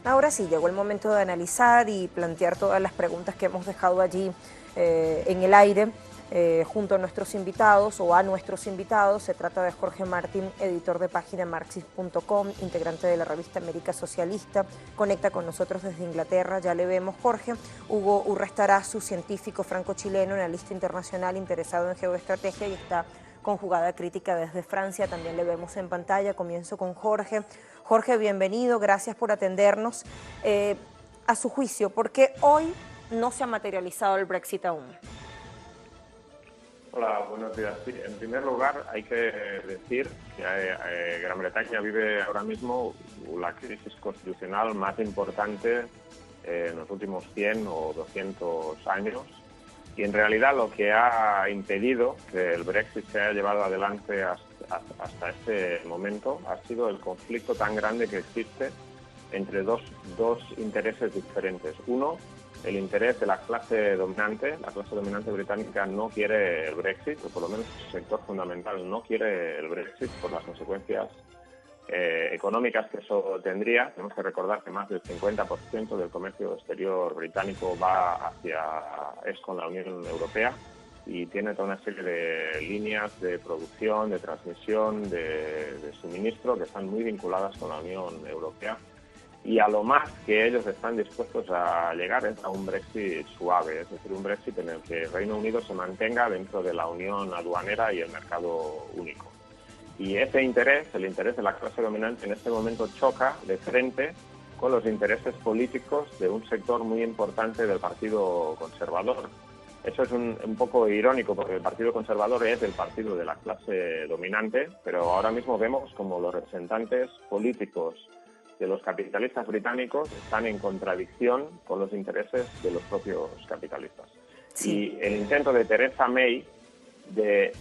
Ahora sí, llegó el momento de analizar y plantear todas las preguntas que hemos dejado allí en el aire junto a nuestros invitados o a nuestros invitados. Se trata de Jorge Martín, editor de página Marxist.com, integrante de la revista América Socialista. Conecta con nosotros desde Inglaterra, ya le vemos, Jorge. Hugo Urrestarazu, científico franco-chileno, analista internacional interesado en geoestrategia y está con Jugada Crítica desde Francia, también le vemos en pantalla. Comienzo con Jorge. Jorge, bienvenido, gracias por atendernos. A su juicio, ¿por qué hoy no se ha materializado el Brexit aún? Hola, buenos días. Sí, en primer lugar, hay que decir que Gran Bretaña vive ahora mismo la crisis constitucional más importante en los últimos 100 o 200 años. Y en realidad lo que ha impedido que el Brexit se haya llevado adelante hasta este momento ha sido el conflicto tan grande que existe entre dos intereses diferentes. Uno, el interés de la clase dominante británica no quiere el Brexit, o por lo menos su sector fundamental no quiere el Brexit por las consecuencias económicas que eso tendría. Tenemos que recordar que más del 50% del comercio exterior británico es con la Unión Europea y tiene toda una serie de líneas de producción, de transmisión, de suministro que están muy vinculadas con la Unión Europea. Y a lo más que ellos están dispuestos a llegar es a un Brexit suave, es decir, un Brexit en el que el Reino Unido se mantenga dentro de la unión aduanera y el mercado único. Y ese interés, el interés de la clase dominante, en este momento choca de frente con los intereses políticos de un sector muy importante del Partido Conservador. Eso es un poco irónico, porque el Partido Conservador es el partido de la clase dominante, pero ahora mismo vemos como los representantes políticos de los capitalistas británicos están en contradicción con los intereses de los propios capitalistas. Sí. Y el intento de Theresa May de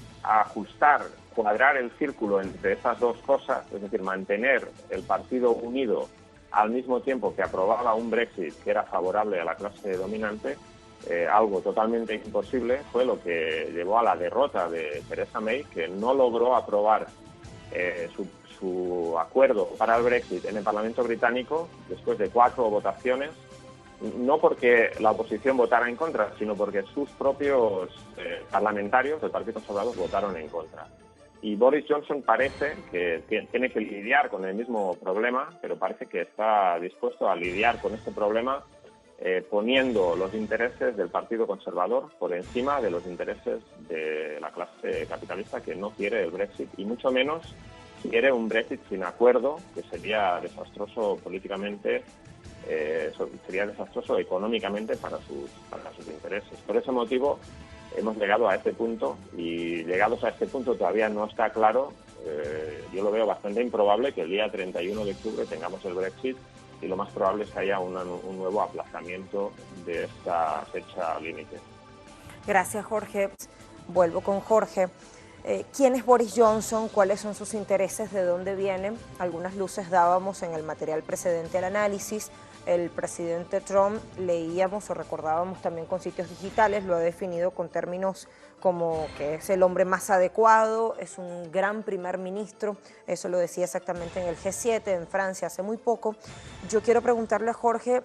cuadrar el círculo entre esas dos cosas, es decir, mantener el Partido unido al mismo tiempo que aprobaba un Brexit que era favorable a la clase dominante, algo totalmente imposible, fue lo que llevó a la derrota de Theresa May, que no logró aprobar su acuerdo para el Brexit en el Parlamento británico después de 4 votaciones, no porque la oposición votara en contra, sino porque sus propios parlamentarios del Partido Conservador votaron en contra. Y Boris Johnson parece que tiene que lidiar con el mismo problema, pero parece que está dispuesto a lidiar con este problema poniendo los intereses del Partido Conservador por encima de los intereses de la clase capitalista, que no quiere el Brexit y mucho menos quiere un Brexit sin acuerdo, que sería desastroso políticamente, sería desastroso económicamente para sus intereses. Por ese motivo hemos llegado a este punto, y llegados a este punto todavía no está claro. Yo lo veo bastante improbable que el día 31 de octubre tengamos el Brexit, y lo más probable es que haya un nuevo aplazamiento de esta fecha límite. Gracias, Jorge. Vuelvo con Jorge. ¿Quién es Boris Johnson? ¿Cuáles son sus intereses? ¿De dónde vienen? Algunas luces dábamos en el material precedente al análisis. El presidente Trump, leíamos o recordábamos también con sitios digitales, lo ha definido con términos como que es el hombre más adecuado, es un gran primer ministro. Eso lo decía exactamente en el G7 en Francia hace muy poco. Yo quiero preguntarle a Jorge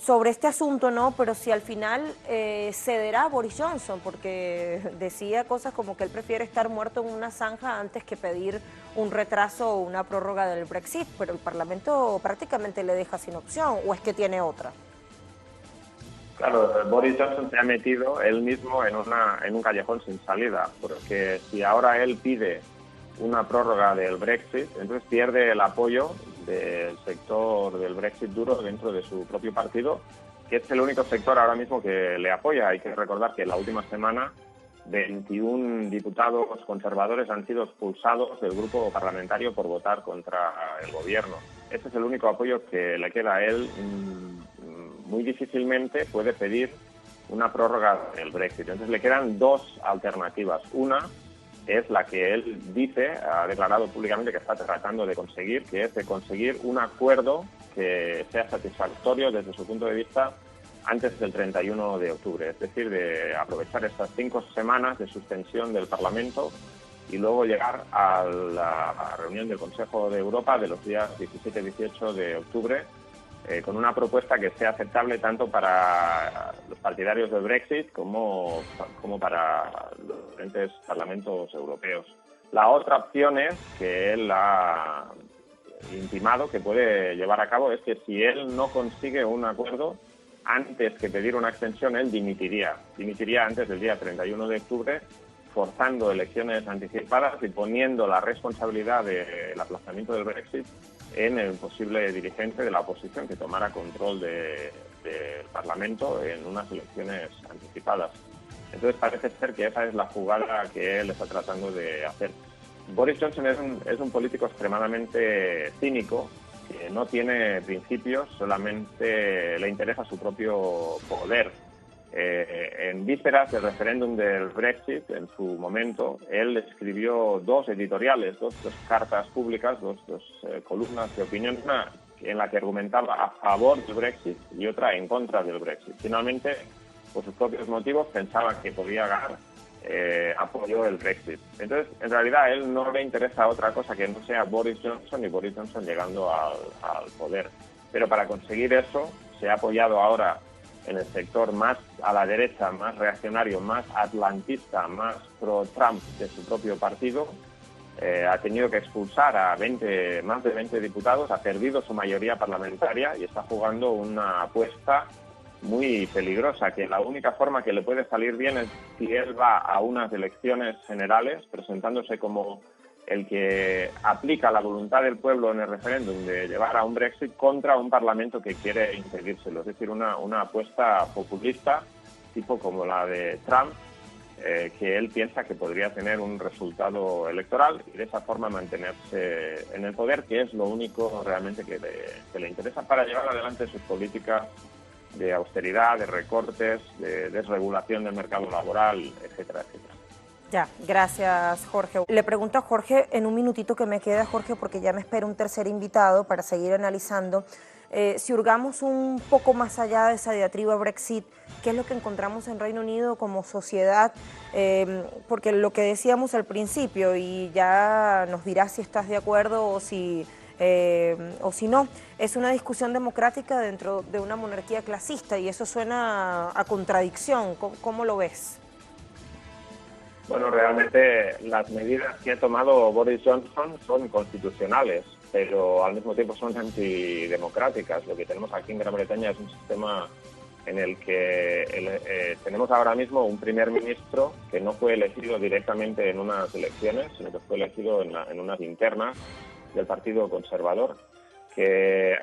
sobre este asunto, ¿no? Pero si al final cederá Boris Johnson, porque decía cosas como que él prefiere estar muerto en una zanja antes que pedir un retraso o una prórroga del Brexit, pero el Parlamento prácticamente le deja sin opción, ¿o es que tiene otra? Claro, Boris Johnson se ha metido él mismo en un callejón sin salida, porque si ahora él pide una prórroga del Brexit, entonces pierde el apoyo del sector del Brexit duro dentro de su propio partido, que es el único sector ahora mismo que le apoya. Hay que recordar que la última semana 21 diputados conservadores han sido expulsados del grupo parlamentario por votar contra el gobierno. Ese es el único apoyo que le queda a él. Muy difícilmente puede pedir una prórroga del Brexit. Entonces le quedan dos alternativas. Una es la que él dice, ha declarado públicamente que está tratando de conseguir, que es de conseguir un acuerdo que sea satisfactorio desde su punto de vista antes del 31 de octubre, es decir, de aprovechar estas 5 semanas de suspensión del Parlamento y luego llegar a la reunión del Consejo de Europa de los días 17 y 18 de octubre con una propuesta que sea aceptable tanto para los partidarios del Brexit como para los diferentes parlamentos europeos. La otra opción es que él ha intimado que puede llevar a cabo es que si él no consigue un acuerdo antes que pedir una extensión, él dimitiría antes del día 31 de octubre, forzando elecciones anticipadas y poniendo la responsabilidad del aplazamiento del Brexit en el posible dirigente de la oposición que tomara control del Parlamento en unas elecciones anticipadas. Entonces parece ser que esa es la jugada que él está tratando de hacer. Boris Johnson es un político extremadamente cínico, que no tiene principios, solamente le interesa su propio poder. En vísperas del referéndum del Brexit, en su momento, él escribió dos editoriales, dos cartas públicas, dos columnas de opinión, una en la que argumentaba a favor del Brexit y otra en contra del Brexit. Finalmente, por sus propios motivos, pensaba que podía ganar, apoyó el Brexit. Entonces, en realidad, a él no le interesa otra cosa que no sea Boris Johnson y Boris Johnson llegando al poder. Pero para conseguir eso, se ha apoyado ahora en el sector más a la derecha, más reaccionario, más atlantista, más pro-Trump de su propio partido. Ha tenido que expulsar a más de 20 diputados, ha perdido su mayoría parlamentaria y está jugando una apuesta muy peligrosa, que la única forma que le puede salir bien es si él va a unas elecciones generales presentándose como el que aplica la voluntad del pueblo en el referéndum de llevar a un Brexit contra un Parlamento que quiere impedírselo. Es decir, una apuesta populista, tipo como la de Trump, que él piensa que podría tener un resultado electoral y de esa forma mantenerse en el poder, que es lo único realmente que le interesa para llevar adelante sus políticas de austeridad, de recortes, de desregulación del mercado laboral, etcétera, etcétera. Ya, gracias, Jorge. Le pregunto a Jorge, en un minutito que me queda, Jorge, porque ya me espera un tercer invitado para seguir analizando. Si hurgamos un poco más allá de esa diatriba Brexit, ¿qué es lo que encontramos en Reino Unido como sociedad? Porque lo que decíamos al principio, y ya nos dirás si estás de acuerdo o si no, es una discusión democrática dentro de una monarquía clasista y eso suena a contradicción. ¿Cómo lo ves? Bueno, realmente las medidas que ha tomado Boris Johnson son constitucionales, pero al mismo tiempo son antidemocráticas. Lo que tenemos aquí en Gran Bretaña es un sistema en el que tenemos ahora mismo un primer ministro que no fue elegido directamente en unas elecciones, sino que fue elegido en unas internas del Partido Conservador, que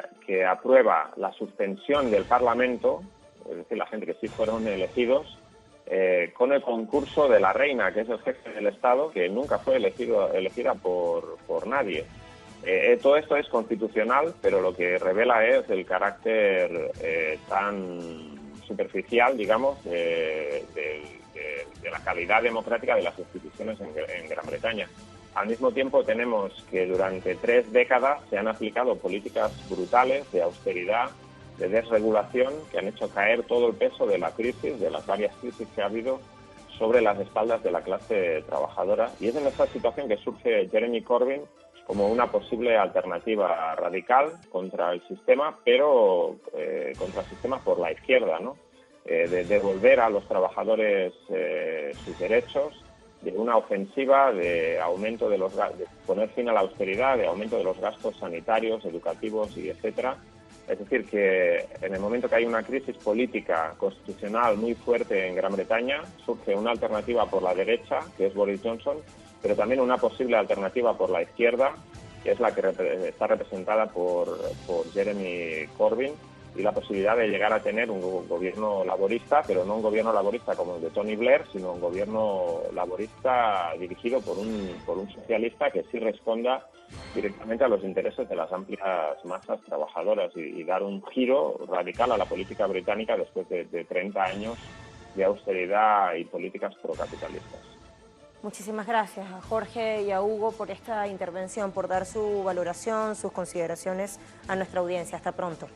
aprueba la suspensión del Parlamento, es decir, la gente que sí fueron elegidos, con el concurso de la reina, que es el jefe del Estado, que nunca fue elegida por nadie. Todo esto es constitucional, pero lo que revela es el carácter tan superficial, digamos, de la calidad democrática de las instituciones en Gran Bretaña. Al mismo tiempo tenemos que durante 3 décadas se han aplicado políticas brutales de austeridad, de desregulación, que han hecho caer todo el peso de la crisis, de las varias crisis que ha habido, sobre las espaldas de la clase trabajadora. Y es en esta situación que surge Jeremy Corbyn como una posible alternativa radical contra el sistema, pero contra el sistema por la izquierda, ¿no? De devolver a los trabajadores sus derechos, de una ofensiva de aumento de poner fin a la austeridad, de aumento de los gastos sanitarios, educativos y etcétera. Es decir, que en el momento que hay una crisis política constitucional muy fuerte en Gran Bretaña, surge una alternativa por la derecha, que es Boris Johnson, pero también una posible alternativa por la izquierda, que es la que está representada por Jeremy Corbyn, y la posibilidad de llegar a tener un gobierno laborista, pero no un gobierno laborista como el de Tony Blair, sino un gobierno laborista dirigido por un socialista que sí responda directamente a los intereses de las amplias masas trabajadoras y dar un giro radical a la política británica después de 30 años de austeridad y políticas procapitalistas. Muchísimas gracias a Jorge y a Hugo por esta intervención, por dar su valoración, sus consideraciones a nuestra audiencia. Hasta pronto.